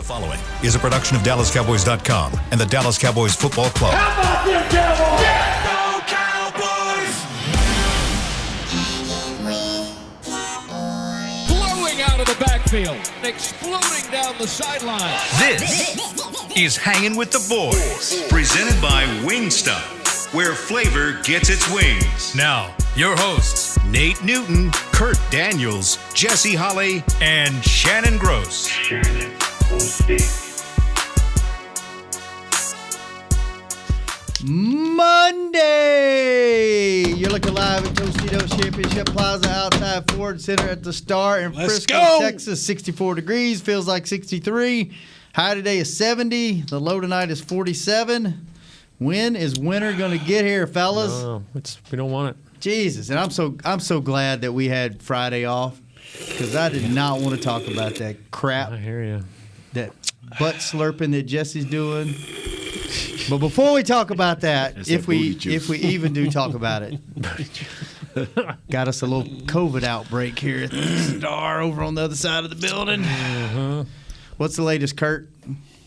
The following is a production of DallasCowboys.com and the Dallas Cowboys Football Club. How about them Cowboys? Yeah! Go Cowboys! Blowing out of the backfield, exploding down the sideline. This is Hangin' with the Boys, presented by Wingstop, where flavor gets its wings. Now, your hosts, Nate Newton, Kurt Daniels, Jesse Holley, and Shannon Gross. Monday! You're looking live at Tostitos Championship Plaza outside Ford Center at the Star in Frisco, Texas. 64 degrees, feels like 63. High today is 70. The low tonight is 47. When is winter going to get here, fellas? No, we don't want it. Jesus, and I'm so glad that we had Friday off because I did not want to talk about that crap. I hear you. That butt slurping that Jesse's doing. But before we talk about that, if we even do talk about it, got us a little COVID outbreak here at the Star over on the other side of the building. Uh-huh. What's the latest, Kurt?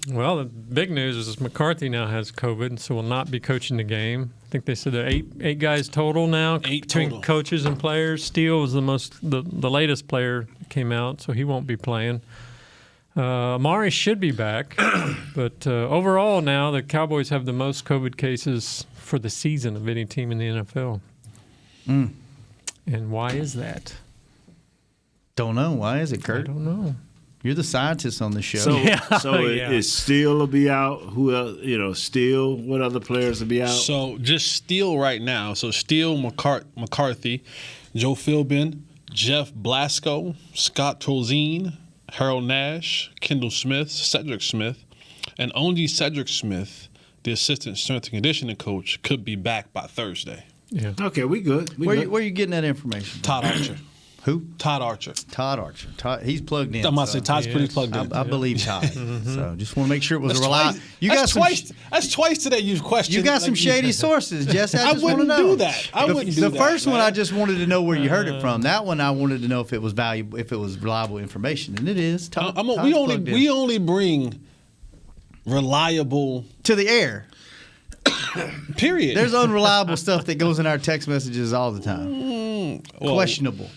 Well, the big news is McCarthy now has COVID, so will not be coaching the game. I think they said there are eight guys total now between coaches and players. Steele was the latest player that came out, so he won't be playing. Amari should be back, but overall now the Cowboys have the most COVID cases for the season of any team in the NFL. And why is that? Don't know. Why is it, Kurt? I don't know. You're the scientist on the show. So is Steele will be out? Who else? Steele. What other players will be out? So just Steele right now. So Steele, McCarthy, Joe Philbin, Jeff Blasco, Scott Tolzien, Harold Nash, Kendall Smith, Cedric Smith, and only Cedric Smith, the assistant strength and conditioning coach, could be back by Thursday. Yeah. Okay, we good. Where are you getting that information? Todd Archer. Who? Todd Archer. Todd Archer. He's plugged in. I'm about to say Todd's pretty plugged in. I believe Todd. So just want to make sure it was reliable. That's twice today you've questioned. You got some shady sources, Jesse. I just want to wouldn't know. do that. I wouldn't do that. The first one, I just wanted to know where you heard it from. That one, I wanted to know if it was valuable, if it was reliable information, and it is. We only bring reliable to the air. Period. There's unreliable stuff that goes in our text messages all the time. Questionable.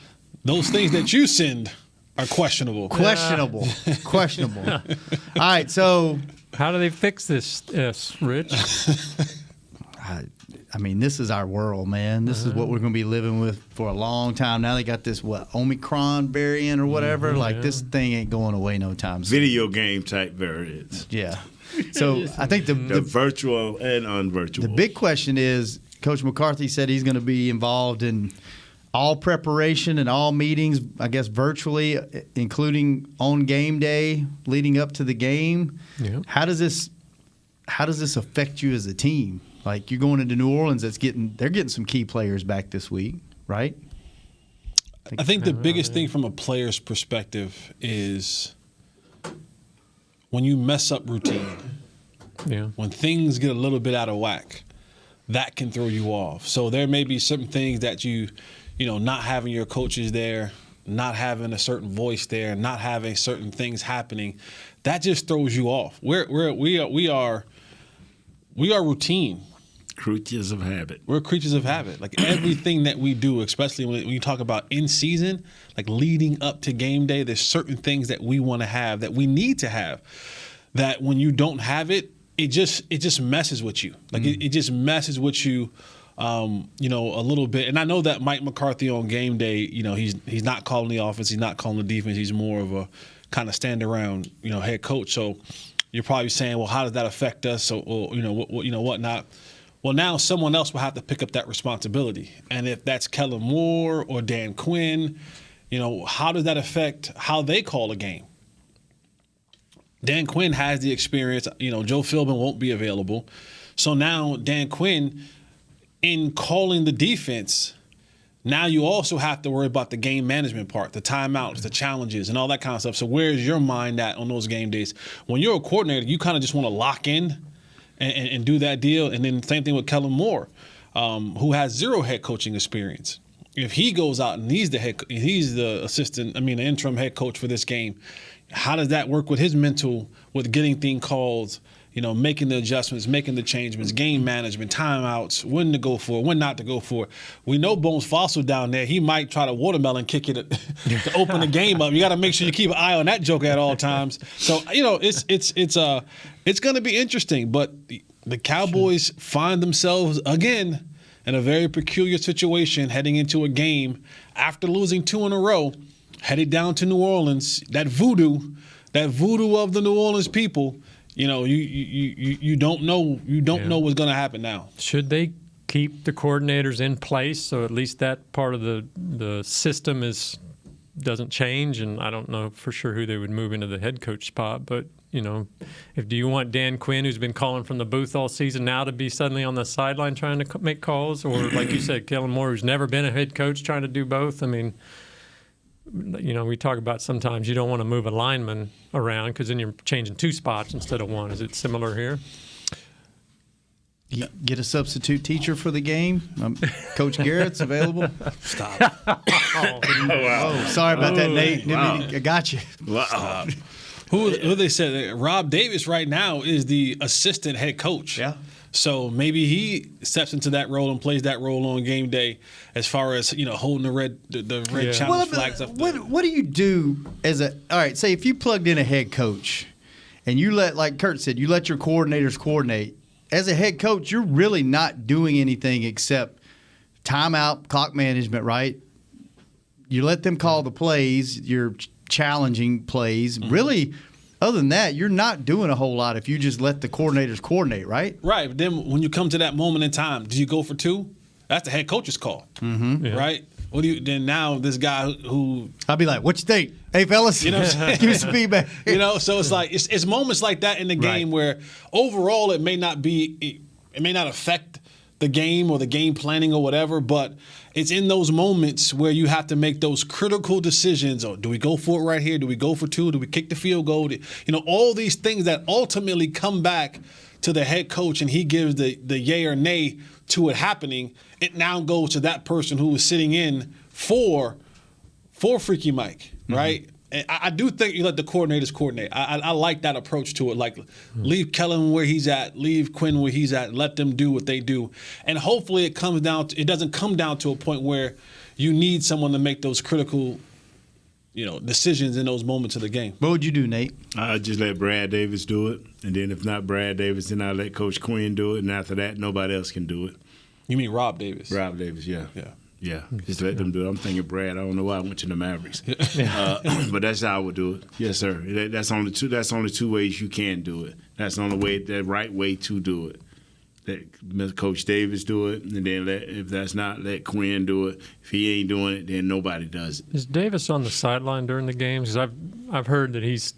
Those things that you send are questionable. Questionable. All right, so how do they fix this, Rich? I mean, this is our world, man. This is what we're going to be living with for a long time. Now they got this, Omicron variant or whatever. This thing ain't going away no time soon. Video game type variants. Yeah. So I think the virtual and unvirtual. The big question is, Coach McCarthy said he's going to be involved in all preparation and all meetings, I guess virtually, including on game day leading up to the game. Yeah. How does this affect you as a team? Like, you're going into New Orleans, they're getting some key players back this week, right? I think the biggest thing from a player's perspective is when you mess up routine. Yeah. When things get a little bit out of whack, that can throw you off. So there may be certain things that not having your coaches there, not having a certain voice there, not having certain things happening, that just throws you off. We are routine. Creatures of habit. We're creatures of habit. Like everything that we do, especially when you talk about in season, like leading up to game day, there's certain things that we want to have, that we need to have, that when you don't have it, it just messes with you. Like it just messes with you. A little bit. And I know that Mike McCarthy on game day, he's not calling the offense, he's not calling the defense, he's more of a kind of stand around, head coach. So you're probably saying, well, how does that affect us? So, whatnot. Well, now someone else will have to pick up that responsibility. And if that's Kellen Moore or Dan Quinn, how does that affect how they call a game? Dan Quinn has the experience. Joe Philbin won't be available. So now Dan Quinn, in calling the defense, now you also have to worry about the game management part, the timeouts, the challenges, and all that kind of stuff. So where's your mind at on those game days? When you're a coordinator, you kind of just want to lock in and do that deal. And then same thing with Kellen Moore, who has zero head coaching experience. if he goes out and he's the interim head coach for this game, how does that work with his mental, with getting things called, making the adjustments, making the changements, game management, timeouts, when to go for it, when not to go for it. We know Bones Fossil down there, he might try to watermelon kick it to open the game up. You got to make sure you keep an eye on that joker at all times. So, it's going to be interesting, but the Cowboys find themselves again in a very peculiar situation heading into a game after losing 2 in a row, headed down to New Orleans. That voodoo of the New Orleans people, you don't know what's going to happen now. Should they keep the coordinators in place so at least that part of the system doesn't change? And I don't know for sure who they would move into the head coach spot, but do you want Dan Quinn, who's been calling from the booth all season, now to be suddenly on the sideline trying to make calls? Or, like you said, Kellen Moore, who's never been a head coach, trying to do both? I mean, we talk about sometimes you don't want to move a lineman around because then you're changing 2 spots instead of 1. Is it similar here? Get a substitute teacher for the game. Coach Garrett's available. Stop. Oh, sorry about that, Nate. Wow. I got you. Wow. Who they said? Rob Davis right now is the assistant head coach. Yeah. So maybe he steps into that role and plays that role on game day, as far as holding the red challenge flags up. What do you do all right? Say if you plugged in a head coach, and you like Kurt said, you let your coordinators coordinate. As a head coach, you're really not doing anything except timeout, clock management, right? You let them call the plays. You're challenging plays. Mm-hmm. Really, other than that, you're not doing a whole lot if you just let the coordinators coordinate, right? Right. But then when you come to that moment in time, do you go for 2? That's the head coach's call, right? What do you? Then now this guy who I'll be like, "What you think? Hey, fellas, give me some feedback." So it's like it's moments like that in the game where overall it may not affect the game or the game planning or whatever, but it's in those moments where you have to make those critical decisions. Or do we go for it right here? Do we go for 2? Do we kick the field goal? All these things that ultimately come back to the head coach, and he gives the yay or nay to it happening. It now goes to that person who was sitting in for Freaky Mike, right? And I do think you let the coordinators coordinate. I like that approach to it. Like, leave Kellen where he's at, leave Quinn where he's at, let them do what they do. And hopefully it doesn't come down to a point where you need someone to make those critical, decisions in those moments of the game. What would you do, Nate? I'd just let Brad Davis do it. And then if not Brad Davis, then I'll let Coach Quinn do it. And after that, nobody else can do it. You mean Rob Davis? Rob Davis, yeah. Yeah. Yeah, just let them do it. I'm thinking Brad. I don't know why I went to the Mavericks, but that's how I would do it. Yes, sir. That's only two ways you can do it. That's the only way, the right way to do it. Let Coach Davis do it, and then if that's not, let Quinn do it. If he ain't doing it, then nobody does it. Is Davis on the sideline during the games? Because I've heard that he's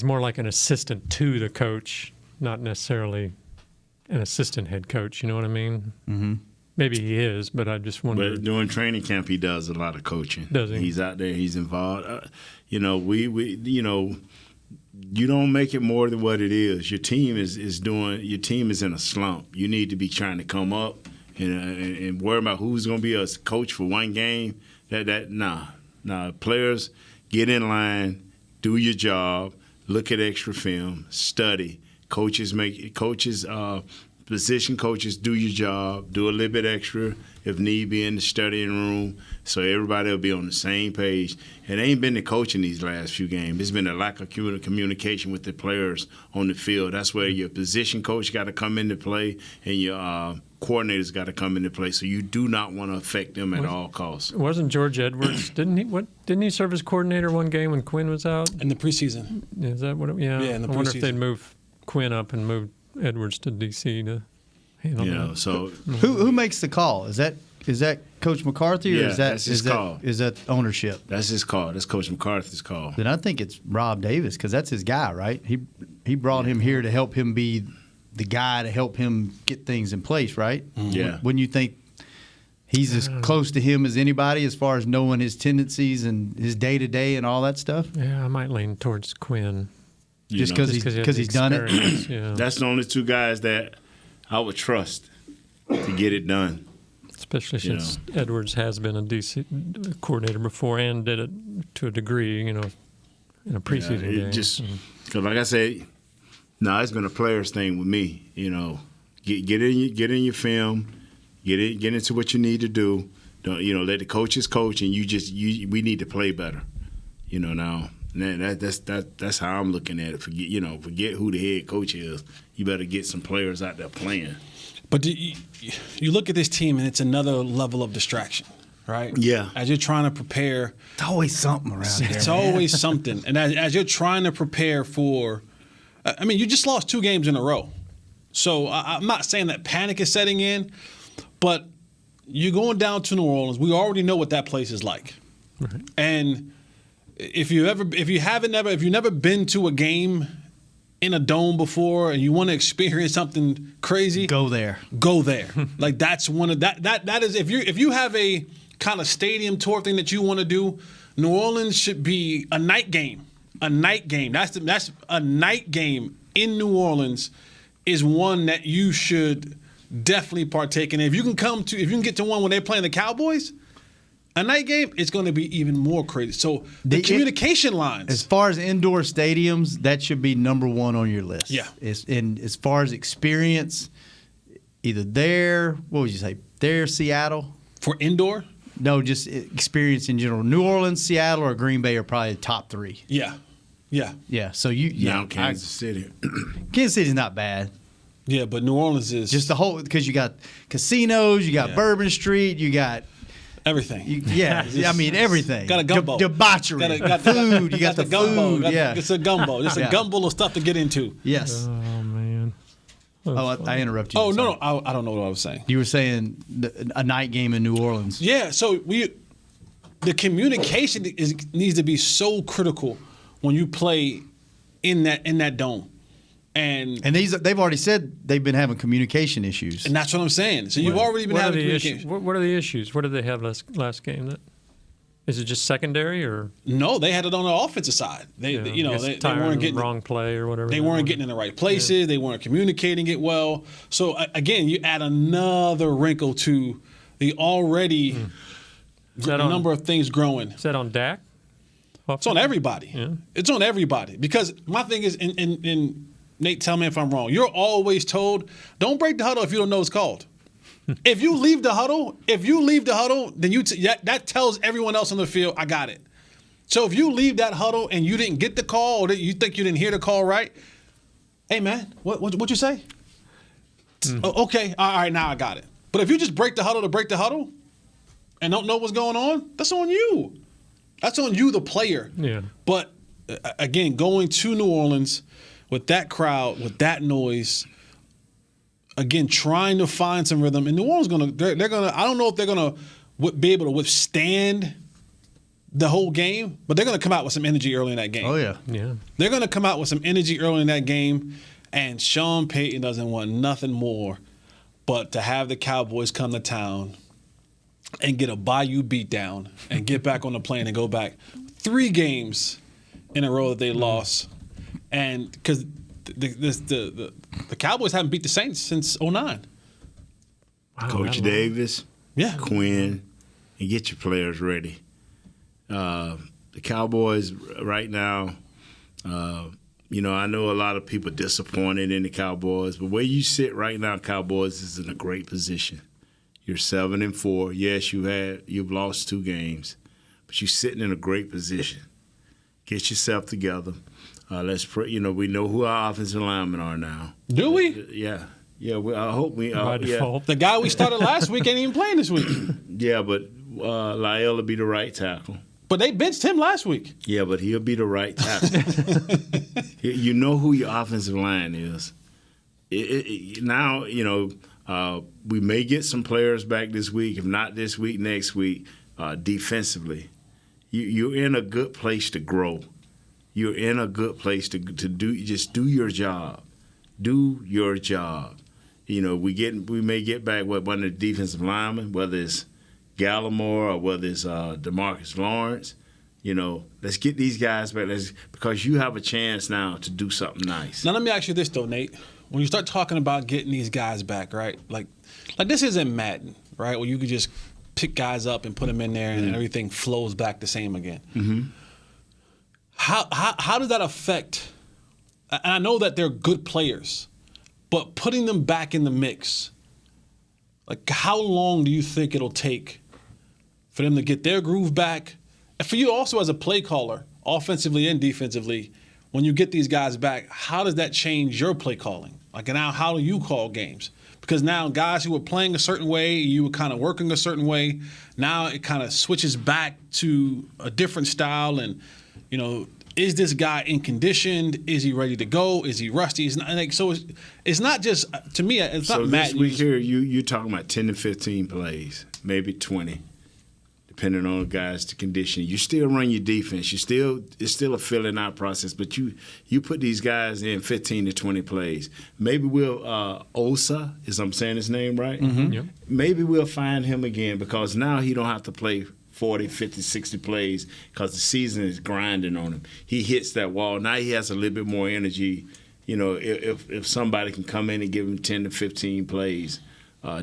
more like an assistant to the coach, not necessarily an assistant head coach. You know what I mean? Mm-hmm. Maybe he is, but I just wonder. But during training camp, he does a lot of coaching. Does he? He's out there. He's involved. You don't make it more than what it is. Your team is in a slump. You need to be trying to come up and worry about who's going to be a coach for one game. Nah. Players, get in line, do your job, look at extra film, study. Position coaches, do your job, do a little bit extra if need be in the studying room, so everybody will be on the same page. It ain't been the coaching these last few games. It's been a lack of communication with the players on the field. That's where your position coach got to come into play and your coordinators got to come into play. So you do not want to affect them at all costs. Wasn't George Edwards? Didn't he serve as coordinator one game when Quinn was out in the preseason? Is that what? Yeah. In the preseason. I wonder if they'd move Quinn up and move Edwards to DC to handle that. So who makes the call? Is that Coach McCarthy, or that's his call. Is that ownership? That's his call. That's Coach McCarthy's call. Then I think it's Rob Davis, because that's his guy, right? He brought him here to help him be the guy to help him get things in place, right? Mm-hmm. Yeah. Wouldn't you think he's as close to him as anybody as far as knowing his tendencies and his day-to-day and all that stuff? Yeah, I might lean towards Quinn. Just because he's done it? Yeah. That's the only two guys that I would trust to get it done. Especially since Edwards has been a DC coordinator before and did it to a degree, in a preseason game. Just because, like I said, it's been a players thing with me. Get in your film, get into what you need to do. Don't let the coaches coach, and we need to play better. Now that's how I'm looking at it. Forget who the head coach is. You better get some players out there playing. But you look at this team, and it's another level of distraction, right? Yeah. As you're trying to prepare. It's always something around here. It's always something. And as you're trying to prepare for – you just lost 2 games in a row. So I'm not saying that panic is setting in, but you're going down to New Orleans. We already know what that place is like. Right. And if you've never been to a game – in a dome before and you want to experience something crazy, go there. Like that's one of that is if you have a kind of stadium tour thing that you want to do, New Orleans should be a night game. That's a night game in New Orleans is one that you should definitely partake in. If you can get to one when they're playing the Cowboys, a night game, it's going to be even more crazy. So the communication lines. As far as indoor stadiums, that should be number 1 on your list. Yeah. And as far as experience, either there, what would you say, there, Seattle? For indoor? No, just experience in general. New Orleans, Seattle, or Green Bay are probably the top 3. Yeah. So now Kansas City. Kansas City's not bad. Yeah, but New Orleans is just the whole, because you got casinos, you got Bourbon Street, you got everything. Everything. Got a gumbo. Debauchery. Got food. You got the gumbo. food. It's a gumbo. It's a gumbo of stuff to get into. Yes. Oh, man. I interrupted you. Oh, no. I don't know what I was saying. You were saying a night game in New Orleans. Yeah, so the communication needs to be so critical when you play in that dome. And they've already said they've been having communication issues. And that's what I'm saying. So you've already been having communication. What are the issues? What did they have last game? Is it just secondary or? No, they had it on the offensive side. They weren't getting wrong play or whatever. They weren't getting in the right places. Yeah. They weren't communicating it well. So again, you add another wrinkle to the already number of things growing. Is that on Dak? It's on everybody. Yeah. It's on everybody because my thing is in Nate, tell me if I'm wrong. You're always told, don't break the huddle if you don't know it's called. If you leave the huddle, then that tells everyone else on the field, I got it. So if you leave that huddle and you didn't get the call or that you think you didn't hear the call right, hey man, what you say? Oh, okay, all right, now I got it. But if you just break the huddle to break the huddle and don't know what's going on, that's on you. That's on you, the player. Yeah. But again, going to New Orleans with that crowd, with that noise, again, trying to find some rhythm. And New Orleans they're gonna. I don't know if they're gonna be able to withstand the whole game, but they're gonna come out with some energy early in that game. Oh yeah. They're gonna come out with some energy early in that game, and Sean Payton doesn't want nothing more but to have the Cowboys come to town and get a Bayou beatdown and get back on the plane and go back 3 games in a row that they lost. And because the Cowboys haven't beat the Saints since 2009. Wow, Coach Davis, Quinn, and get your players ready. The Cowboys right now, I know a lot of people disappointed in the Cowboys, but where you sit right now, Cowboys is in a great position. You're 7-4. Yes, you've lost 2 games, but you're sitting in a great position. Get yourself together. Let's pray. We know who our offensive linemen are now. Do we? Yeah. I hope we. By default. The guy we started last week ain't even playing this week. Yeah, but Lyle will be the right tackle. But they benched him last week. Yeah, but he'll be the right tackle. You know who your offensive line is. Now, we may get some players back this week. If not this week, next week, defensively. You're in a good place to grow. You're in a good place to do your job. Do your job. We may get back one of the defensive linemen, whether it's Gallimore or whether it's DeMarcus Lawrence. Let's get these guys back. Because you have a chance now to do something nice. Now let me ask you this though, Nate. When you start talking about getting these guys back, right? Like this isn't Madden, right? Where you could just pick guys up and put them in there, and everything flows back the same again. Mm-hmm. How does that affect? And I know that they're good players, but putting them back in the mix, like how long do you think it'll take for them to get their groove back? And for you also as a play caller, offensively and defensively, when you get these guys back, how does that change your play calling? Like now, how do you call games? Because now guys who were playing a certain way, you were kind of working a certain way, now it kind of switches back to a different style. And, you know, is this guy in conditioned? Is he ready to go? Is he rusty? It's not, like, so it's not just, to me, it's not Matt. So this week here, you're talking about 10 to 15 plays, maybe 20. Depending on the guys to condition, you still run your defense. It's still a filling out process, but you put these guys in 15 to 20 plays. Maybe we'll Osa, is I'm saying his name right? Mm-hmm. Yep. Maybe we'll find him again because now he don't have to play 40, 50, 60 plays because the season is grinding on him. He hits that wall. Now he has a little bit more energy. You know, if somebody can come in and give him 10 to 15 plays.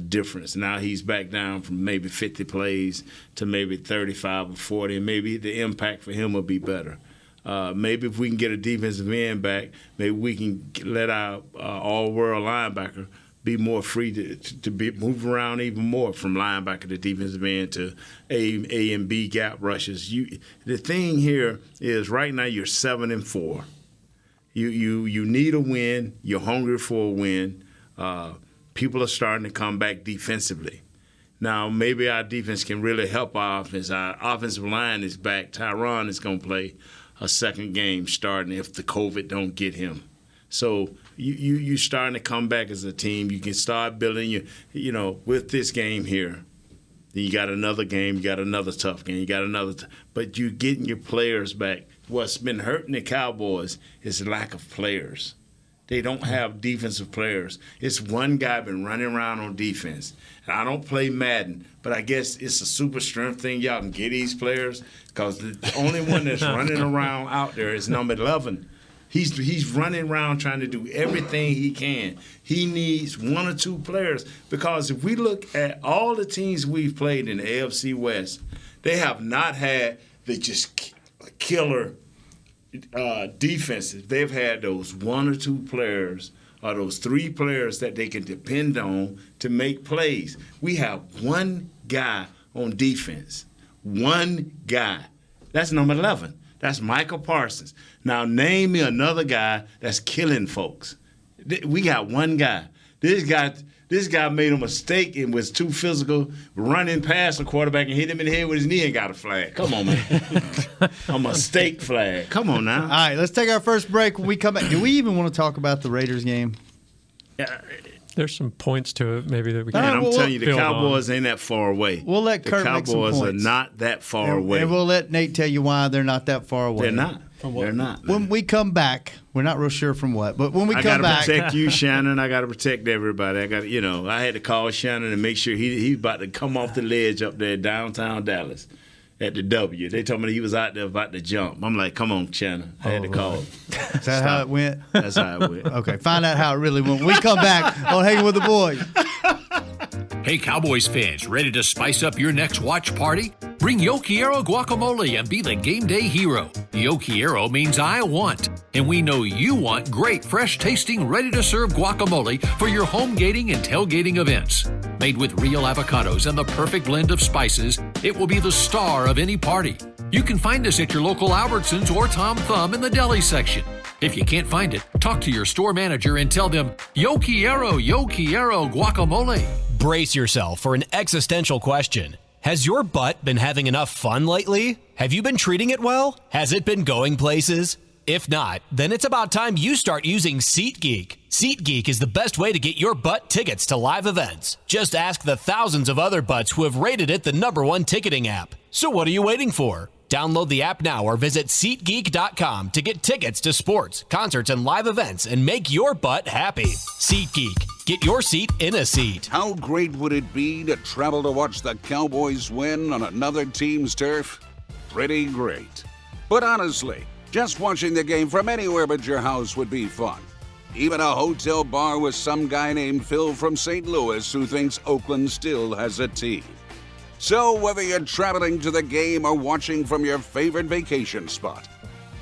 Difference. Now he's back down from maybe 50 plays to maybe 35 or 40, and maybe the impact for him will be better. Maybe if we can get a defensive end back, maybe we can let our all-world linebacker be more free to be move around even more from linebacker to defensive end to A and B gap rushes. The thing here is right now you're 7-4. You need a win. You're hungry for a win. People are starting to come back defensively. Now, maybe our defense can really help our offense. Our offensive line is back. Tyron is going to play a second game starting if the COVID don't get him. So you're starting to come back as a team. You can start building with this game here. Then you got another game. You got another tough game. You got but you're getting your players back. What's been hurting the Cowboys is the lack of players. They don't have defensive players. It's one guy been running around on defense. And I don't play Madden, but I guess it's a super strength thing. Y'all can get these players because the only one that's running around out there is number 11. He's running around trying to do everything he can. He needs one or two players because if we look at all the teams we've played in the AFC West, they have not had the just killer defenses. They've had those one or two players or those three players that they can depend on to make plays. We have one guy on defense. One guy. That's number 11. That's Michael Parsons. Now name me another guy that's killing folks. We got one guy. This guy made a mistake and was too physical, running past the quarterback and hit him in the head with his knee and got a flag. Come on, man. A mistake flag. Come on now. All right, let's take our first break. When we come back, do we even want to talk about the Raiders game? There's some points to it maybe that we can. And I'm telling you, the build Cowboys on. ain't that far away. We'll let Kurt make some Cowboys points. are not that far away. And we'll let Nate tell you why they're not that far away. They're not. They're not. When we come back, we're not real sure from what, but when we I come gotta back, protect you, Shannon. I gotta protect everybody. I had to call Shannon and make sure he's about to come off the ledge up there downtown Dallas at the W. They told me he was out there about to jump. I'm like, come on, Shannon. I had to call him. is that how it went? That's how it went. Okay, find out how it really went. When we come back on Hanging with the Boys. Hey, Cowboys fans, ready to spice up your next watch party? Bring Yo Quiero guacamole and be the game day hero. Yo Quiero means I want, and we know you want great, fresh-tasting, ready-to-serve guacamole for your home gating and tailgating events. Made with real avocados and the perfect blend of spices, it will be the star of any party. You can find us at your local Albertsons or Tom Thumb in the deli section. If you can't find it, talk to your store manager and tell them, Yo Quiero guacamole. Brace yourself for an existential question. Has your butt been having enough fun lately? Have you been treating it well? Has it been going places? If not, then it's about time you start using SeatGeek. SeatGeek is the best way to get your butt tickets to live events. Just ask the thousands of other butts who have rated it the #1 ticketing app. So what are you waiting for? Download the app now or visit SeatGeek.com to get tickets to sports, concerts, and live events and make your butt happy. SeatGeek. Get your seat in a seat. How great would it be to travel to watch the Cowboys win on another team's turf? Pretty great. But honestly, just watching the game from anywhere but your house would be fun. Even a hotel bar with some guy named Phil from St. Louis who thinks Oakland still has a team. So whether you're traveling to the game or watching from your favorite vacation spot,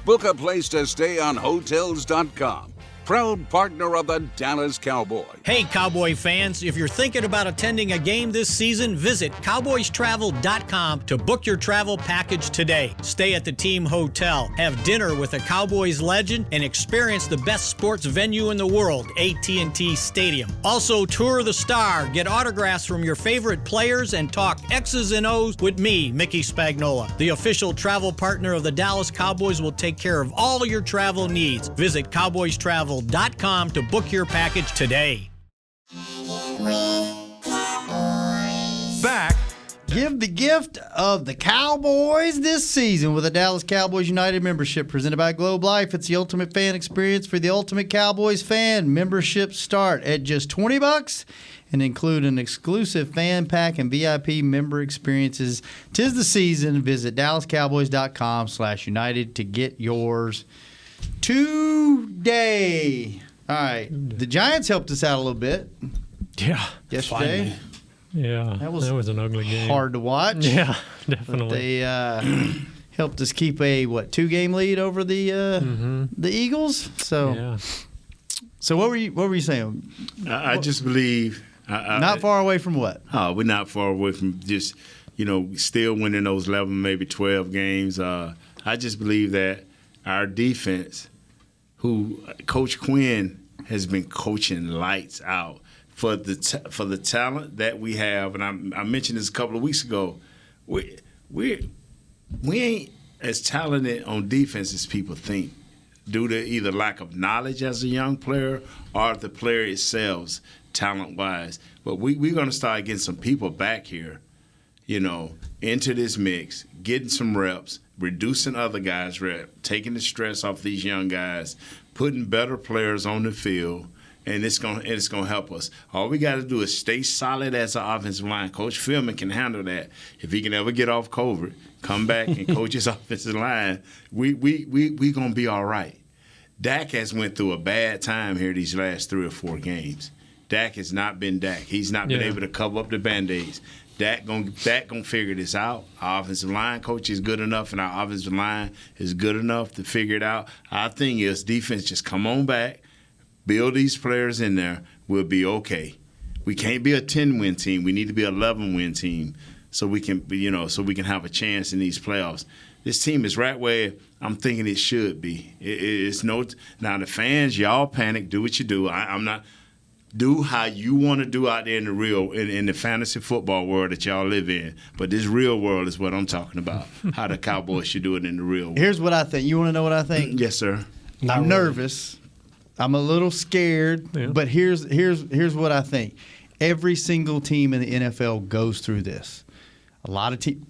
book a place to stay on Hotels.com. Proud partner of the Dallas Cowboys. Hey, Cowboy fans, if you're thinking about attending a game this season, visit CowboysTravel.com to book your travel package today. Stay at the team hotel, have dinner with a Cowboys legend, and experience the best sports venue in the world, AT&T Stadium. Also, tour the Star, get autographs from your favorite players, and talk X's and O's with me, Mickey Spagnola. The official travel partner of the Dallas Cowboys will take care of all your travel needs. Visit CowboysTravel.com to book your package today. Back. Give the gift of the Cowboys this season with a Dallas Cowboys United membership presented by Globe Life. It's the ultimate fan experience for the ultimate Cowboys fan. Memberships start at just $20 and include an exclusive fan pack and VIP member experiences. 'Tis the season. Visit DallasCowboys.com/United to get yours today. All right. The Giants helped us out a little bit. Yeah. Yesterday. Finally. Yeah. That was an ugly game. Hard to watch. Yeah, definitely. But they helped us keep a 2-game lead over the Eagles. So Yeah. So what were you saying? I just believe Not far away from what? Oh, we're not far away from just, still winning those 11, maybe 12 games. I just believe that our defense, who Coach Quinn has been coaching lights out for the talent that we have, and I mentioned this a couple of weeks ago, we ain't as talented on defense as people think, due to either lack of knowledge as a young player or the player itself, talent-wise. But we're going to start getting some people back here, into this mix, getting some reps, reducing other guys' reps, taking the stress off these young guys, putting better players on the field, and it's gonna help us. All we got to do is stay solid as an offensive line. Coach Philman can handle that. If he can ever get off COVID, come back and coach his offensive line, we gonna be all right. Dak has went through a bad time here these last 3 or 4 games. Dak has not been Dak. He's not been able to cover up the Band-Aids. Dak gonna figure this out. Our offensive line coach is good enough, and our offensive line is good enough to figure it out. Our thing is defense, just come on back, build these players in there, we'll be okay. We can't be a 10-win team. We need to be an 11-win team so we can, have a chance in these playoffs. This team is right where I'm thinking it should be. Now the fans, y'all panic, do what you do. I'm not. Do how you want to do out there in the fantasy football world that y'all live in. But this real world is what I'm talking about. How the Cowboys should do it in the real world. Here's what I think. You want to know what I think? Yes, sir. I'm nervous. I'm a little scared. Yeah. But here's what I think. Every single team in the NFL goes through this. A lot of teams.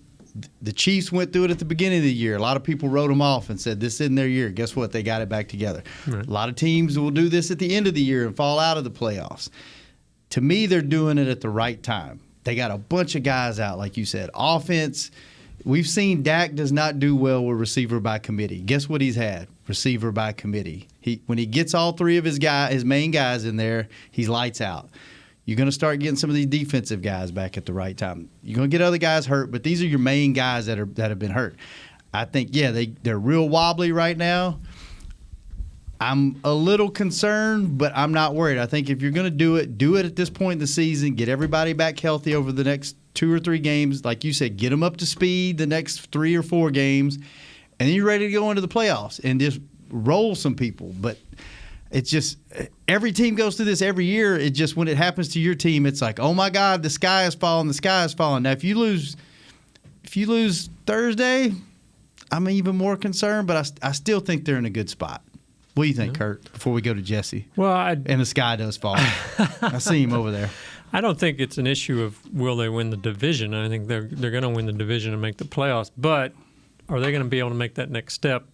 The Chiefs went through it at the beginning of the year. A lot of people wrote them off and said, this isn't their year. Guess what? They got it back together. Right. A lot of teams will do this at the end of the year and fall out of the playoffs. To me, they're doing it at the right time. They got a bunch of guys out, like you said. Offense, we've seen Dak does not do well with receiver by committee. Guess what he's had? Receiver by committee. When he gets all 3 of his main guys in there, he's lights out. You're going to start getting some of these defensive guys back at the right time. You're going to get other guys hurt, but these are your main guys that have been hurt. I think, they're real wobbly right now. I'm a little concerned, but I'm not worried. I think if you're going to do it at this point in the season, get everybody back healthy over the next 2 or 3 games. Like you said, get them up to speed the next 3 or 4 games, and then you're ready to go into the playoffs and just roll some people. But it's just every team goes through this every year. It just when it happens to your team, it's like, oh my God, the sky is falling. The sky is falling. Now, if you lose Thursday, I'm even more concerned. But I still think they're in a good spot. What do you think, Kurt? Before we go to Jesse, and the sky does fall. I see him over there. I don't think it's an issue of will they win the division. I think they're going to win the division and make the playoffs. But are they going to be able to make that next step?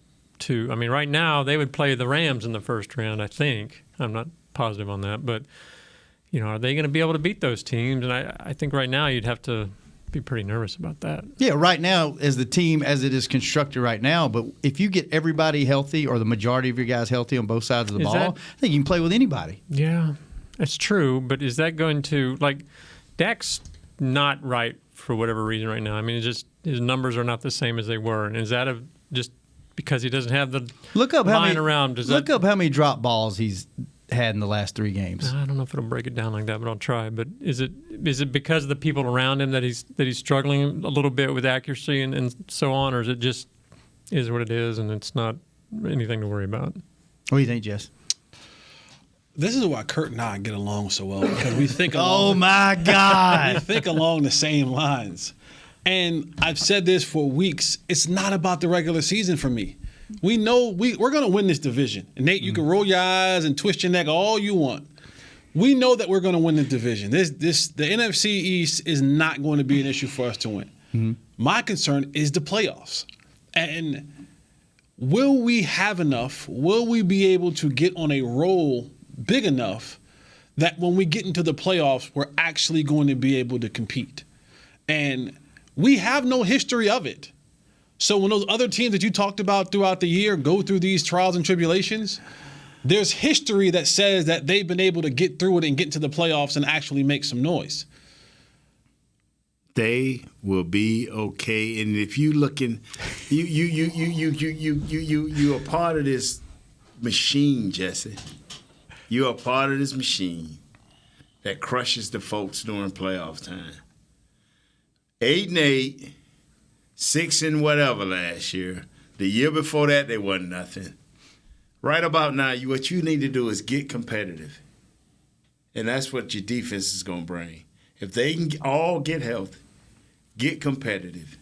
Right now they would play the Rams in the first round, I think. I'm not positive on that, but are they going to be able to beat those teams? And I think right now you'd have to be pretty nervous about that. Yeah, right now, as the team as it is constructed right now, but if you get everybody healthy or the majority of your guys healthy on both sides of the ball, I think you can play with anybody. Yeah, that's true. But is that going to, like, Dak's not right for whatever reason right now? I mean, his numbers are not the same as they were. And is that just because he doesn't have the line around? Look up how many drop balls he's had in the last 3 games. I don't know if it'll break it down like that, but I'll try. But is it because of the people around him that he's struggling a little bit with accuracy and so on, or is it just is what it is and it's not anything to worry about? What do you think, Jess? This is why Kurt and I get along so well, because we think oh my God, we think along the same lines. And I've said this for weeks. It's not about the regular season for me. We know we're going to win this division. And Nate, you can roll your eyes and twist your neck all you want. We know that we're going to win the division. The NFC East is not going to be an issue for us to win. Mm-hmm. My concern is the playoffs. And will we have enough? Will we be able to get on a roll big enough that when we get into the playoffs, we're actually going to be able to compete? And we have no history of it. So when those other teams that you talked about throughout the year go through these trials and tribulations, there's history that says that they've been able to get through it and get into the playoffs and actually make some noise. They will be okay. And if you looking, you are part of this machine, Jesse. You are part of this machine that crushes the folks during playoff time. 8-8, 6 and whatever last year. The year before that, they wasn't nothing. Right about now, what you need to do is get competitive. And that's what your defense is going to bring. If they can all get healthy, get competitive,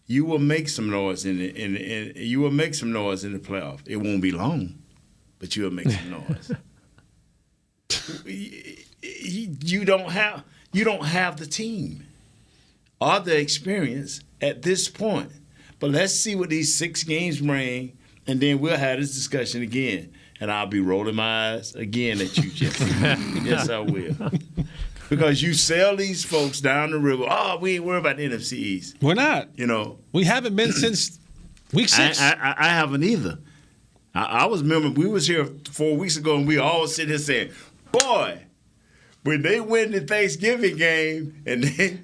you will make some noise in the playoff. It won't be long, but you will make some noise. You don't have the team or the experience at this point. But let's see what these 6 games bring, and then we'll have this discussion again. And I'll be rolling my eyes again at you, Jesse. Yes, I will. Because you sell these folks down the river. Oh, we ain't worried about the NFC East. We're not. We haven't been since week 6. I haven't either. I was remember we was here 4 weeks ago, and we all sitting here saying, boy, when they win the Thanksgiving game and they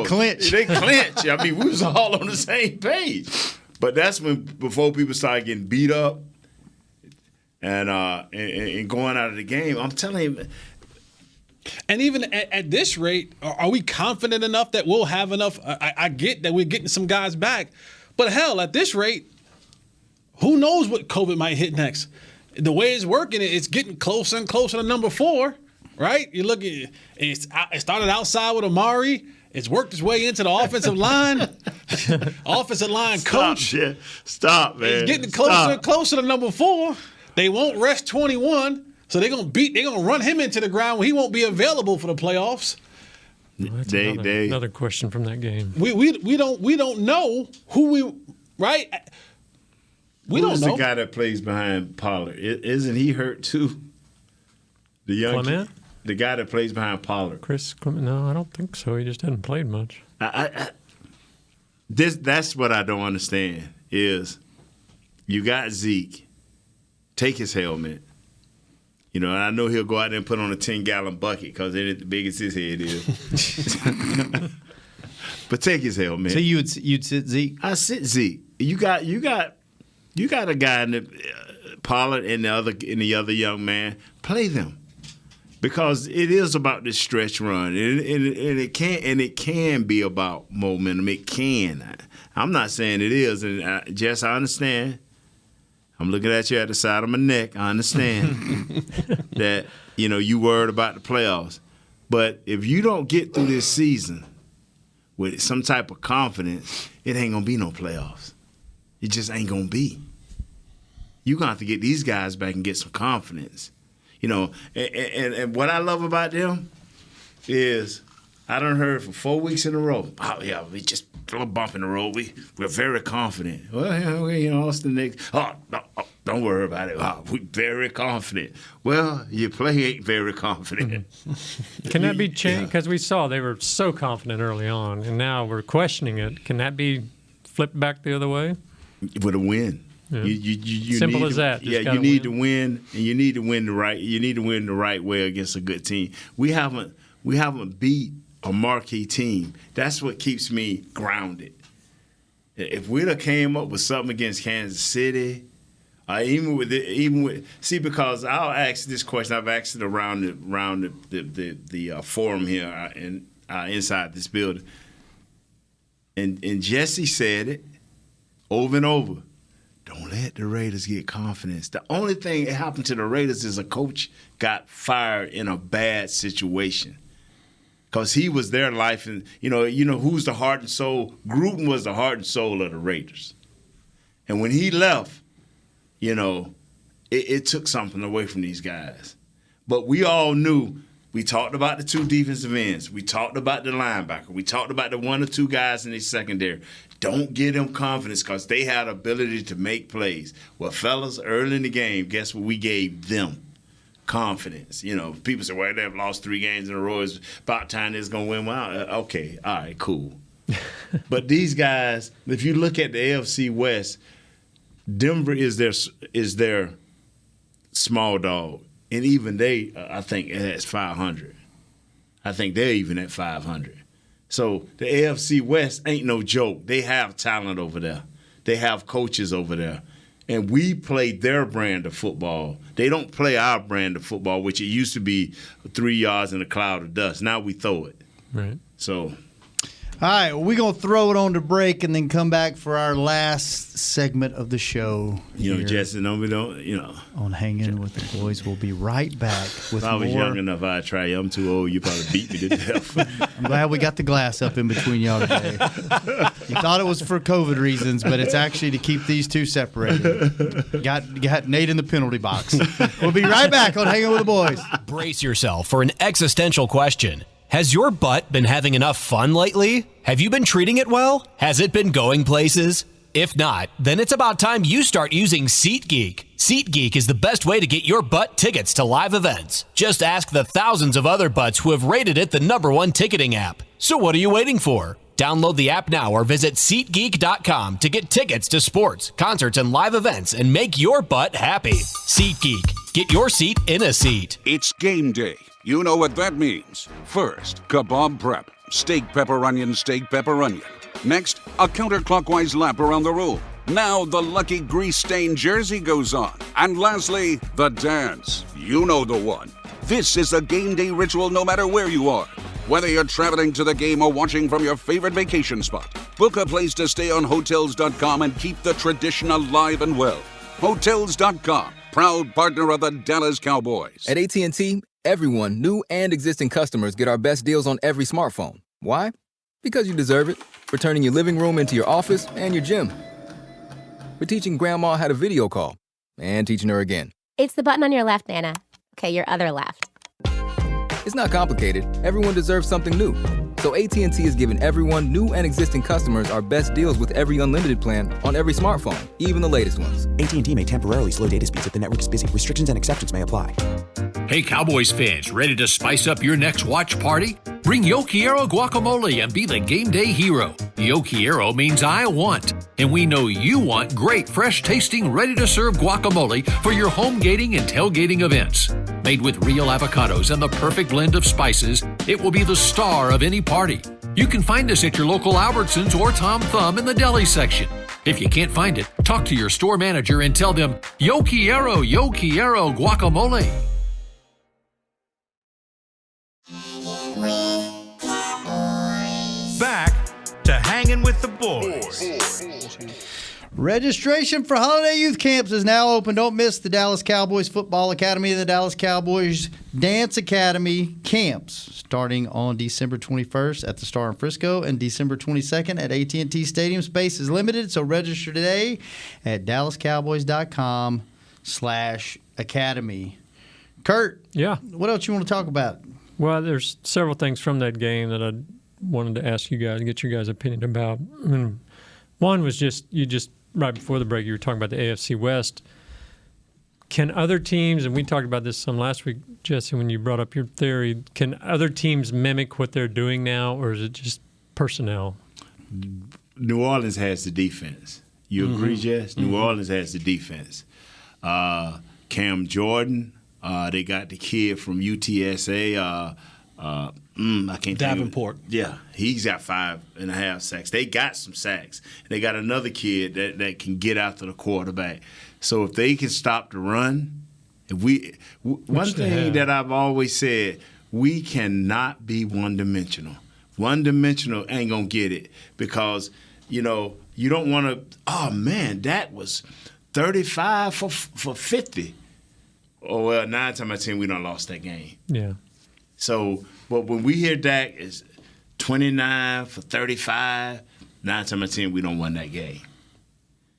clinch. I mean, we was all on the same page. But that's before people started getting beat up and going out of the game. I'm telling you. And even at this rate, are we confident enough that we'll have enough? I get that we're getting some guys back, but hell, at this rate, who knows what COVID might hit next? The way it's working, it's getting closer and closer to number 4, right? You look at it started outside with Amari. It's worked its way into the offensive line. Offensive line coach. Stop, man. It's getting closer and closer to number 4. They won't rest 21. So they're gonna run him into the ground when he won't be available for the playoffs. Well, that's another question from that game. We don't know who we right. We don't know. Who's the guy that plays behind Pollard? Isn't he hurt too? The young Clement? The guy that plays behind Pollard. Chris Clement? No, I don't think so. He just hadn't played much. That's what I don't understand is you got Zeke. Take his helmet. And I know he'll go out there and put on a 10-gallon bucket because it ain't as big as his head is. But take his helmet. So you'd sit Zeke? I sit Zeke. You got a guy in the Pollard and the other young man. Play them because it is about this stretch run, and it can be about momentum. It can. I'm not saying it is, and Jess, I understand. I'm looking at you at the side of my neck. I understand that, you worried about the playoffs. But if you don't get through this season with some type of confidence, it ain't going to be no playoffs. It just ain't going to be. You're going to have to get these guys back and get some confidence. And what I love about them is I done heard for 4 weeks in a row, oh, yeah, we just a little bump in the road. We're very confident. Well, Austin next. Don't worry about it. Oh, we're very confident. Well, your play ain't very confident. Can that be changed? Because we saw they were so confident early on, and now we're questioning it. Can that be flipped back the other way? With a win. Yeah. You Simple need as that. Yeah, you need to win, and you need to win the right. You need to win the right way against a good team. We haven't beat a marquee team. That's what keeps me grounded. If we'd have came up with something against Kansas City, because I'll ask this question. I've asked it around the forum here inside this building, and Jesse said it over and over. Don't let the Raiders get confidence. The only thing that happened to the Raiders is a coach got fired in a bad situation. Because he was their life, and you know who's the heart and soul. Gruden was the heart and soul of the Raiders, and when he left, it took something away from these guys. But we all knew. We talked about the two defensive ends. We talked about the linebacker. We talked about the one or two guys in the secondary. Don't give them confidence because they had ability to make plays. Well, fellas, early in the game, guess what we gave them? Confidence. People say, well, they've lost 3 games in a row. It's about time they're going to win. Well, okay, all right, cool. But these guys, if you look at the AFC West, Denver is their small dog. And even they, I think, has 500. I think they're even at 500. So the AFC West ain't no joke. They have talent over there. They have coaches over there. And we play their brand of football. They don't play our brand of football, which it used to be 3 yards in a cloud of dust. Now we throw it. Right. So. All right, well, we're going to throw it on to break and then come back for our last segment of the show. Jesse, we don't. On Hangin' with the Boys. We'll be right back with more. If I was young enough, I'd try you. I'm too old. You probably beat me to death. I'm glad we got the glass up in between y'all today. You thought it was for COVID reasons, but it's actually to keep these two separated. Got Nate in the penalty box. We'll be right back on Hangin' with the Boys. Brace yourself for an existential question. Has your butt been having enough fun lately? Have you been treating it well? Has it been going places? If not, then it's about time you start using SeatGeek. SeatGeek is the best way to get your butt tickets to live events. Just ask the thousands of other butts who have rated it the #1 ticketing app. So what are you waiting for? Download the app now or visit SeatGeek.com to get tickets to sports, concerts, and live events and make your butt happy. SeatGeek. Get your seat in a seat. It's game day. You know what that means. First, kebab prep. Steak, pepper, onion, steak, pepper, onion. Next, a counterclockwise lap around the room. Now the lucky grease-stained jersey goes on. And lastly, the dance. You know the one. This is a game day ritual no matter where you are. Whether you're traveling to the game or watching from your favorite vacation spot, book a place to stay on Hotels.com and keep the tradition alive and well. Hotels.com, proud partner of the Dallas Cowboys. At AT&T, everyone, new and existing customers, get our best deals on every smartphone. Why? Because you deserve it. We're turning your living room into your office and your gym. We're teaching Grandma how to video call and teaching her again. It's the button on your left, Nana. Okay, your other left. It's not complicated. Everyone deserves something new. So AT&T is giving everyone, new and existing customers, our best deals with every unlimited plan on every smartphone, even the latest ones. AT&T may temporarily slow data speeds if the network is busy. Restrictions and exceptions may apply. Hey, Cowboys fans, ready to spice up your next watch party? Bring Yo Quiero guacamole and be the game day hero. Yo Quiero means I want, and we know you want great, fresh-tasting, ready-to-serve guacamole for your home gating and tailgating events. Made with real avocados and the perfect blend of spices, it will be the star of any party. You can find us at your local Albertsons or Tom Thumb in the deli section. If you can't find it, talk to your store manager and tell them, Yo Quiero guacamole. Back to Hangin' with the Boys. Registration for Holiday Youth Camps is now open. Don't miss the Dallas Cowboys Football Academy and the Dallas Cowboys Dance Academy camps starting on December 21st at the Star in Frisco and December 22nd at AT&T Stadium. Space is limited, so register today at dallascowboys.com/academy. Kurt, yeah, what else you want to talk about? Well, there's several things from that game that I wanted to ask you guys and get your guys' opinion about. One was right before the break, you were talking about the AFC West. Can other teams, and we talked about this some last week, Jesse, when you brought up your theory, can other teams mimic what they're doing now, or is it just personnel? New Orleans has the defense. You agree, Jess? New Orleans has the defense. Cam Jordan, they got the kid from UTSA. I can't Davenport. Yeah, he's got 5.5 sacks. They got some sacks. They got another kid that can get after the quarterback. So if they can stop the run, one thing that I've always said, we cannot be one-dimensional. One-dimensional ain't gonna get it because you don't want to. Oh man, that was 35 for 50. Oh well, 9 times out of 10 we done lost that game. Yeah. So, but when we hear Dak is 29 for 35, 9 times out of 10 we don't win that game.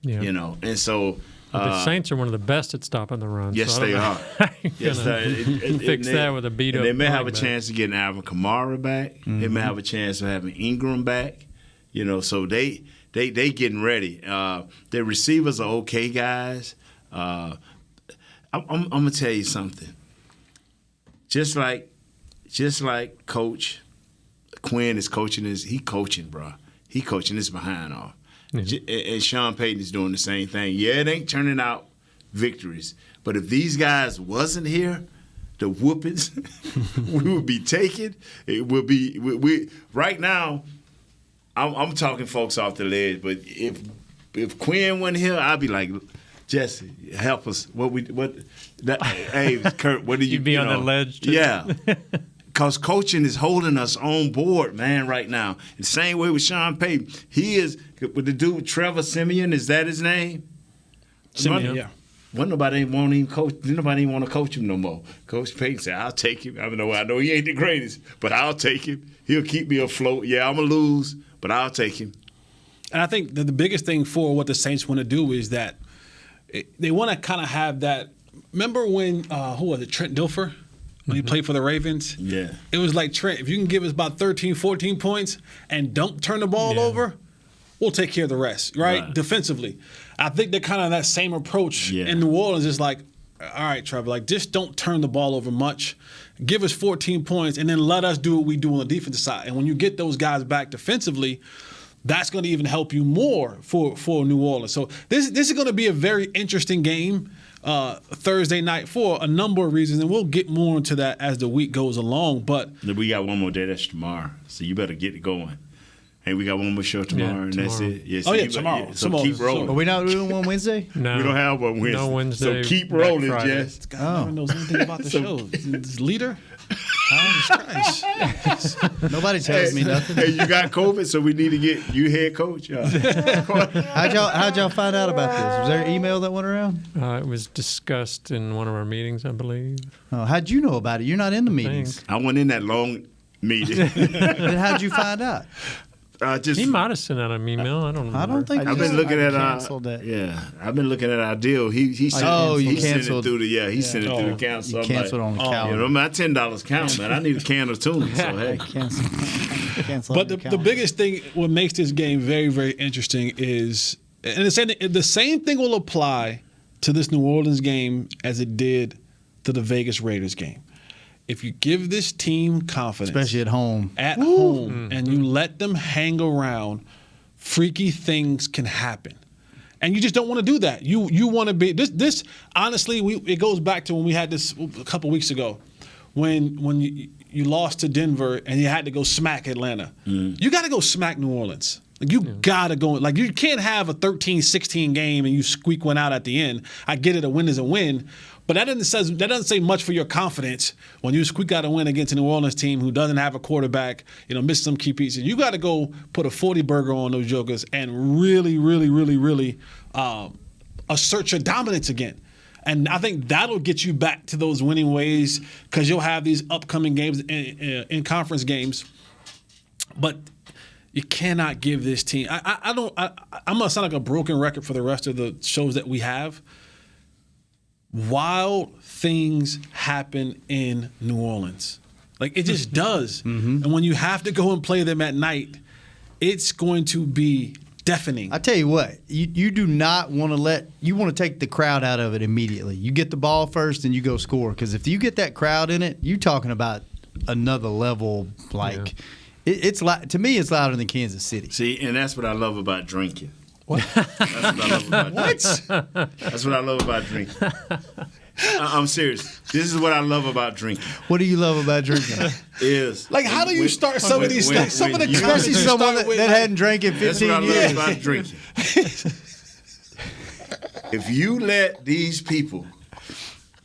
Yeah. And so. The Saints are one of the best at stopping the run. Yes, so they are. Yes, fix that with a beat up. They may have a chance of getting Alvin Kamara back. Mm-hmm. They may have a chance of having Ingram back. So they getting ready. Their receivers are okay guys. I'm gonna tell you something. Just like Coach Quinn is coaching bro. He coaching his behind off. And Sean Payton is doing the same thing. Yeah, it ain't turning out victories. But if these guys wasn't here, the whoopings we would be taking. It would be we right now. I'm talking folks off the ledge. But if Quinn wasn't here, I'd be like, Jesse, help us. Hey, Kurt, what do you? You'd be on the ledge too. Yeah. Because coaching is holding us on board, man, right now. The same way with Sean Payton. He is, with the dude Trevor Siemian, is that his name? Siemian, yeah. Nobody want to coach him no more. Coach Payton said, I'll take him. I know he ain't the greatest, but I'll take him. He'll keep me afloat. Yeah, I'm going to lose, but I'll take him. And I think that the biggest thing for what the Saints want to do is that they want to kind of have that. Remember when, who was it, Trent Dilfer? When he played for the Ravens? Yeah. It was like, Trent, if you can give us about 13, 14 points and don't turn the ball over, we'll take care of the rest, right? Defensively. I think they're kind of that same approach in New Orleans. It's like, all right, Trevor, just don't turn the ball over much. Give us 14 points and then let us do what we do on the defensive side. And when you get those guys back defensively, that's going to even help you more for New Orleans. So this is going to be a very interesting game. Thursday night for a number of reasons, and we'll get more into that as the week goes along. But we got one more day. That's tomorrow, so you better get it going. Hey, we got one more show tomorrow, and that's it. Yeah, so tomorrow. So keep rolling. Are we not doing one Wednesday? No, we don't have one Wednesday. No Wednesday. So keep rolling, Jess. God never knows anything about the show. This leader. Nobody tells me nothing. Hey, you got COVID, so we need to get you head coach. How'd y'all find out about this? Was there an email that went around? It was discussed in one of our meetings, I believe. Oh, how'd you know about it? You're not in the meetings. I went in that long meeting. Then how'd you find out? He might have sent out an email. I don't know. I don't think I've been looking at canceled that. Yeah, I've been looking at our deal. He sent it through the sent it through the council. You canceled on the calendar. My $10 count, man. I need a can or two. So hey, cancel. But the biggest thing, what makes this game very, very interesting is, and the same thing will apply to this New Orleans game as it did to the Vegas Raiders game. If you give this team confidence, especially at home, and you let them hang around, freaky things can happen. And you just don't want to do that. You want to be this. Honestly, it goes back to when we had this a couple weeks ago, when you lost to Denver and you had to go smack Atlanta. You got to go smack New Orleans. You got to go. You can't have a 13-16 game and you squeak one out at the end. I get it, a win is a win. But that doesn't say much for your confidence when you squeak out a win against a New Orleans team who doesn't have a quarterback, missed some key pieces. You got to go put a 40 burger on those jokers and really, really, really, really assert your dominance again. And I think that'll get you back to those winning ways because you'll have these upcoming games in conference games. But you cannot give this team. I'm gonna sound like a broken record for the rest of the shows that we have. Wild things happen in New Orleans. It just does. And when you have to go and play them at night, it's going to be deafening. I tell you what, you do not want to you want to take the crowd out of it immediately. You get the ball first and you go score, because if you get that crowd in it, you're talking about another level. Like it's to me, it's louder than Kansas City. See, and that's what I love about drinking. What? That's what I love about drinking. That's what I love about drinking. I'm serious. This is what I love about drinking. What do you love about drinking? Is like, how do you start some of these things? Some of the especially someone that hadn't drank in 15 that's what I years. love about drinking. If you let these people,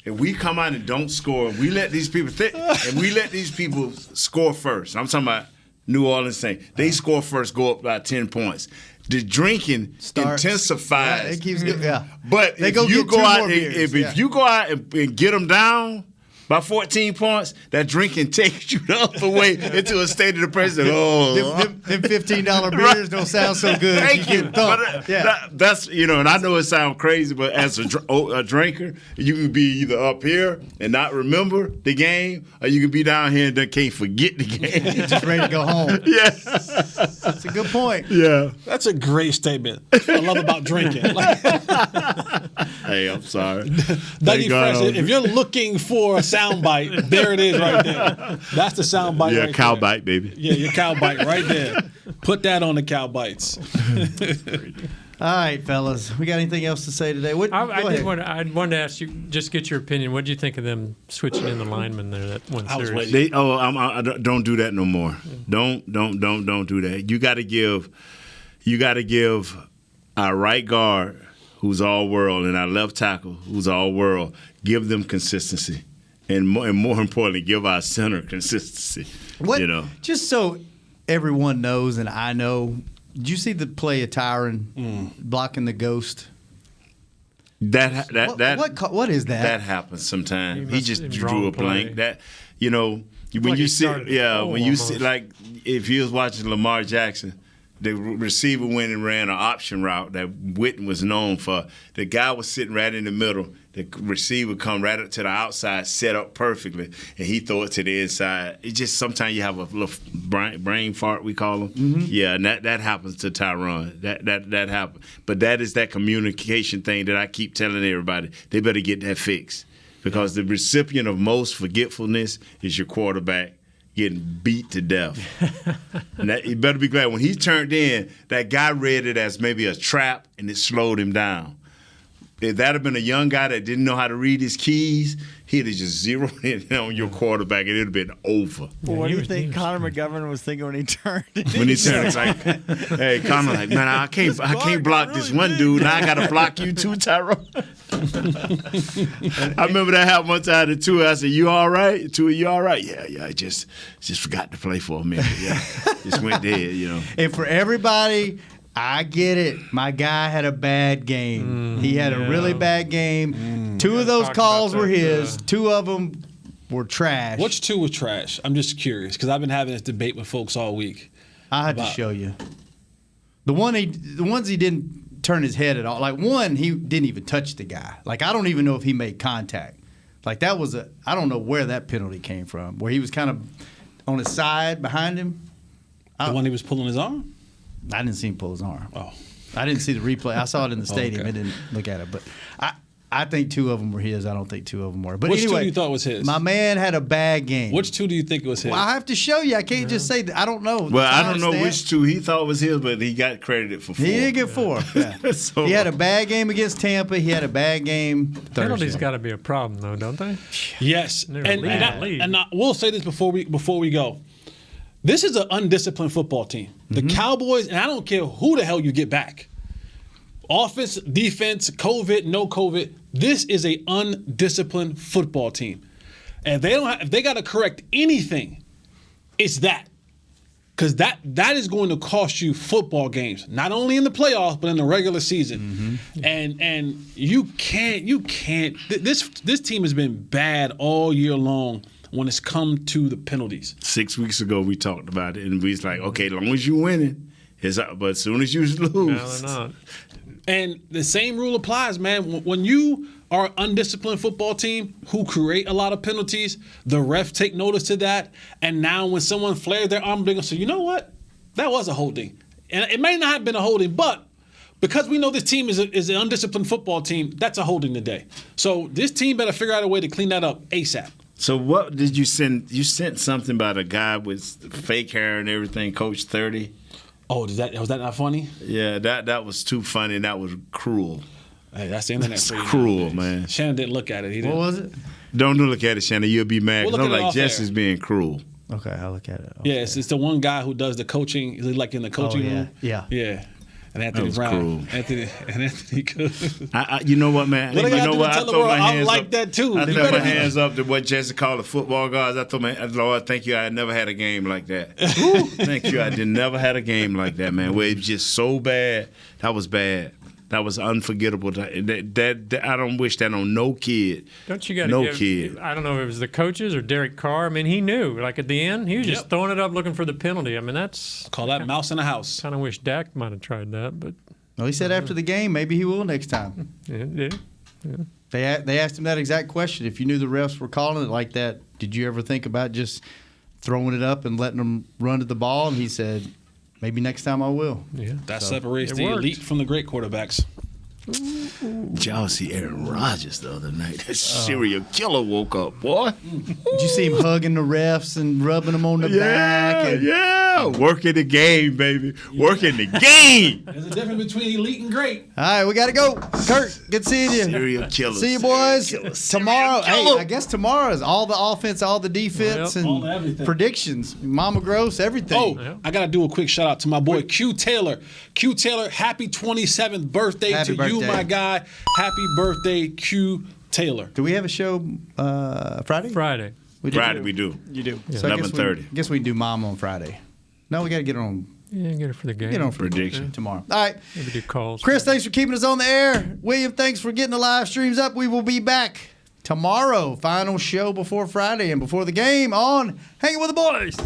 if we come out and don't score, we let these people and we let these people score first. I'm talking about New Orleans Saints. They score first, go up by 10 points. The drinking intensifies. Yeah, it keeps going. But they if go you get go two out, more beers. if you go out and get them down by 14 points, that drinking takes you the other way into a state of depression. Them $15 beers don't sound so good. Thank you. Get thumped. That's and I know it sounds crazy, but as a drinker, you can be either up here and not remember the game, or you can be down here and then can't forget the game. Just ready to go home. Yeah, that's a good point. Yeah, that's a great statement. I love about drinking. Hey, I'm sorry. Dougie Fresh, if you're looking for a soundbite, there it is right there. That's the soundbite. Yeah, right cow there. bite, baby. Yeah, your cow bite right there. Put that on the cow bites. All right, fellas. We got anything else to say today? I wanted to ask you, just get your opinion. What do you think of them switching in the linemen there that one series? I don't do that no more. Don't do that. You got to give our right guard, who's all world, and our left tackle, who's all world, give them consistency. And more importantly, give our center consistency. Just so everyone knows, and I know, did you see the play of Tyron blocking the ghost? What is that? That happens sometimes. He just drew a blank. That when you see like if you was watching Lamar Jackson, the receiver went and ran an option route that Witten was known for. The guy was sitting right in the middle. The receiver come right up to the outside, set up perfectly, and he throw it to the inside. It just sometimes you have a little brain fart, we call them. Mm-hmm. Yeah, and that happens to Tyron. That happens. But that is that communication thing that I keep telling everybody. They better get that fixed, because the recipient of most forgetfulness is your quarterback getting beat to death. And you better be glad when he turned in, that guy read it as maybe a trap, and it slowed him down. If that had been a young guy that didn't know how to read his keys, he'd have just zeroed in on your quarterback, and it would have been over. Well, what do you think Connor McGovern was thinking when he turned? When he turned, it's like, hey, Connor, like, man, I can't block this one dude. Now I got to block you too, Tyrone. I remember that happened one time to Tua. I said, "You all right? Tua, you all right?" Yeah. I just forgot to play for a minute. Yeah, just went dead. And for everybody, I get it. My guy had a bad game. He had a really bad game. Two of those calls were his. Two of them were trash. Which two were trash? I'm just curious, because I've been having this debate with folks all week. I had to show you. The ones he didn't turn his head at all. Like one, he didn't even touch the guy. Like I don't even know if he made contact. Like that was I don't know where that penalty came from. Where he was kind of on his side behind him. The one he was pulling his arm? I didn't see him pull his arm. Oh. I didn't see the replay. I saw it in the stadium. Okay. I didn't look at it. But I think two of them were his. I don't think two of them were. But Which anyway, two do you thought was his? My man had a bad game. Which two do you think was his? Well, I have to show you. I can't just say that. I don't know. Well, I don't know which two he thought was his, but he got credited for 4. He did get 4. Yeah. So, he had a bad game against Tampa. He had a bad game Thursday. Penalties got to be a problem, though, don't they? Yes. They're And I will say this before we go. This is an undisciplined football team. The Cowboys, and I don't care who the hell you get back. Offense, defense, COVID, no COVID. This is a undisciplined football team. And if they got to correct anything, it's that. Because that is going to cost you football games, not only in the playoffs, but in the regular season. And you can't. This team has been bad all year long when it's come to the penalties. 6 weeks ago, we talked about it, and we was like, okay, as long as you're winning, it's up. But as soon as you lose. No, they're not. And the same rule applies, man. When you are an undisciplined football team who create a lot of penalties, the ref take notice to that. And now when someone flares their arm, they're going to say, you know what? That was a holding. And it may not have been a holding, but because we know this team is an undisciplined football team, that's a holding today. So this team better figure out a way to clean that up ASAP. So what did you send? You sent something about a guy with fake hair and everything, Coach 30. Oh, was that not funny? Yeah, that was too funny. That was cruel. Hey, that's the internet. That's cruel, man. Shannon didn't look at it. What was it? Don't look at it, Shannon. You'll be mad. We'll I'm look at it like, off Jesse's air. being cruel. Okay, I'll look at it. Yeah, it's the one guy who does the coaching. He's like in the coaching room. Yeah. And Anthony Brown. Anthony Cook. You know what, man? What you know what? I throw my hands like up. that too. I throw my hands up to what Jesse called the football guards. I thought, man, Lord, thank you. I never had a game like that. Thank you. I never had a game like that, man. Where it was just so bad. That was bad. That was unforgettable. That I don't wish that on no kid. Don't you got to kid? I don't know if it was the coaches or Derek Carr. I mean, he knew. Like at the end, he was just throwing it up looking for the penalty. I mean, that's call that mouse in the house. Kind of wish Dak might have tried that, but. Well, he said after the game, maybe he will next time. Yeah. They asked him that exact question. If you knew the refs were calling it like that, did you ever think about just throwing it up and letting them run to the ball? And he said, maybe next time I will. Yeah, that separates the elite from the great quarterbacks. Did y'all see Aaron Rodgers the other night? That serial killer woke up, boy. Did you see him hugging the refs and rubbing them on the back? Yeah, working the game, baby. Working the game. There's a difference between elite and great. All right, we got to go. Kurt, good seeing you. Serial killer. See you, boys. Tomorrow, I guess tomorrow is all the offense, all the defense, and predictions. Mama Gross, everything. Oh, I got to do a quick shout out to my boy Q Taylor. Q Taylor, happy 27th birthday to you, my guy. Happy birthday, Q Taylor. Do we have a show Friday? Friday. We do. You do. So 11:30. I guess we can do Mom on Friday. No, we got to get on. Yeah, get it for the game. Get on for prediction tomorrow. All right. Maybe do calls. Chris, thanks for keeping us on the air. William, thanks for getting the live streams up. We will be back tomorrow. Final show before Friday and before the game on Hanging with the Boys.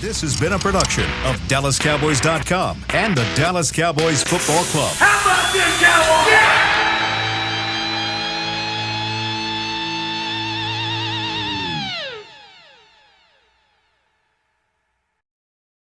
This has been a production of DallasCowboys.com and the Dallas Cowboys Football Club. How about this, Cowboys? Yeah!